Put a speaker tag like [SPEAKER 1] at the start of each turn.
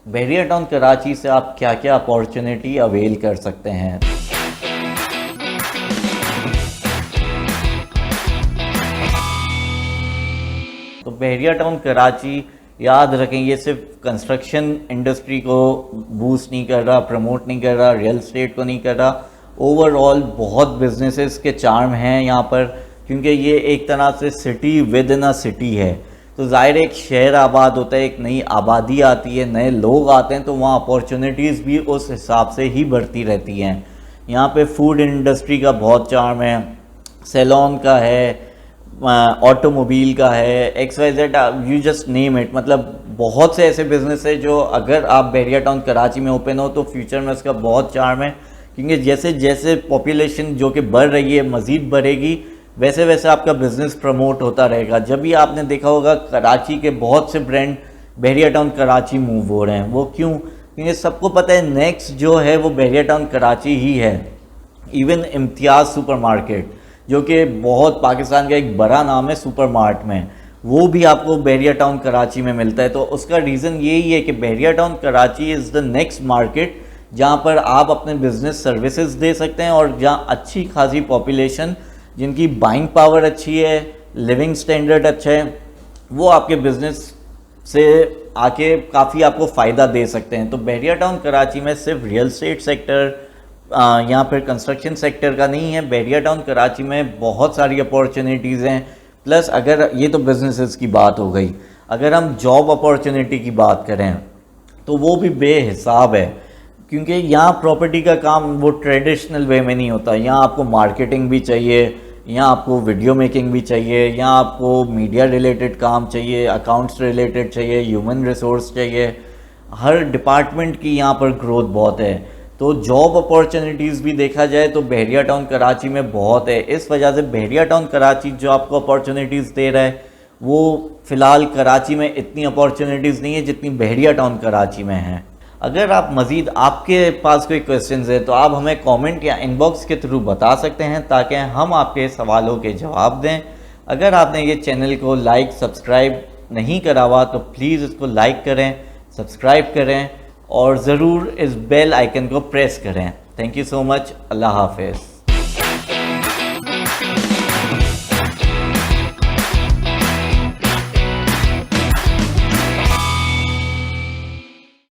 [SPEAKER 1] बहरिया टाउन कराची से आप क्या क्या अपॉर्चुनिटी अवेल कर सकते हैं। तो बहरिया टाउन कराची, याद रखें, ये सिर्फ कंस्ट्रक्शन इंडस्ट्री को बूस्ट नहीं कर रहा, प्रमोट नहीं कर रहा, रियल एस्टेट को नहीं कर रहा, ओवरऑल बहुत बिजनेसेस के चार्म हैं यहाँ पर, क्योंकि ये एक तरह से city with in a city है। तो ज़ाहिर एक शहर आबाद होता है, एक नई आबादी आती है, नए लोग आते हैं, तो वहाँ अपॉर्चुनिटीज़ भी उस हिसाब से ही बढ़ती रहती हैं। यहाँ पे फूड इंडस्ट्री का बहुत चार्म है, सैलून का है, ऑटोमोबाइल का है, XYZ, you just name it. मतलब बहुत से ऐसे बिजनेस है जो अगर आप बहरिया टाउन कराची में ओपन हो तो फ्यूचर में उसका बहुत चार्म है, क्योंकि जैसे जैसे पॉपुलेशन जो कि बढ़ रही है, मज़ीद बढ़ेगी, वैसे वैसे आपका बिज़नेस प्रमोट होता रहेगा। जब भी आपने देखा होगा कराची के बहुत से ब्रांड बहरिया टाउन कराची मूव हो रहे हैं, वो क्यों? क्योंकि सबको पता है नेक्स्ट जो है वो बहरिया टाउन कराची ही है। इवन इम्तियाज़ सुपरमार्केट, जो कि बहुत पाकिस्तान का एक बड़ा नाम है सुपरमार्ट में, वो भी आपको बहरिया टाउन कराची में मिलता है। तो उसका रीज़न यही है कि Bahria Town Karachi is the next market जहाँ पर आप अपने बिजनेस सर्विसेज दे सकते हैं, और जहाँ अच्छी खासी पॉपुलेशन जिनकी बाइंग पावर अच्छी है, लिविंग स्टैंडर्ड अच्छा है, वो आपके बिजनेस से आके काफ़ी आपको फ़ायदा दे सकते हैं। तो बहरिया टाउन कराची में सिर्फ रियल एस्टेट सेक्टर यहाँ पर कंस्ट्रक्शन सेक्टर का नहीं है, बहरिया टाउन कराची में बहुत सारी अपॉर्चुनिटीज़ हैं। प्लस अगर ये तो बिजनेसेस की बात हो गई, अगर हम जॉब अपॉर्चुनिटी की बात करें तो वो भी बेहिसाब है, क्योंकि यहाँ प्रॉपर्टी का काम वो ट्रेडिशनल वे में नहीं होता। यहाँ आपको मार्केटिंग भी चाहिए, यहाँ आपको वीडियो मेकिंग भी चाहिए, यहाँ आपको मीडिया रिलेटेड काम चाहिए, अकाउंट्स रिलेटेड चाहिए, ह्यूमन रिसोर्स चाहिए, हर डिपार्टमेंट की यहाँ पर ग्रोथ बहुत है। तो जॉब अपॉर्चुनिटीज़ भी देखा जाए तो बहरिया टाउन कराची में बहुत है। इस वजह से बहरिया टाउन कराची जो आपको अपॉर्चुनिटीज़ दे रहा है, वो फ़िलहाल कराची में इतनी अपॉर्चुनिटीज़ नहीं है जितनी बहरिया टाउन कराची में है। अगर आप मज़ीद आपके पास कोई क्वेश्चंस है तो आप हमें कमेंट या इनबॉक्स के थ्रू बता सकते हैं, ताकि हम आपके सवालों के जवाब दें। अगर आपने ये चैनल को लाइक सब्सक्राइब नहीं करा हुआ तो प्लीज़ इसको लाइक करें, सब्सक्राइब करें, और ज़रूर इस बेल आइकन को प्रेस करें। Thank you so much. अल्लाह हाफ़िज़।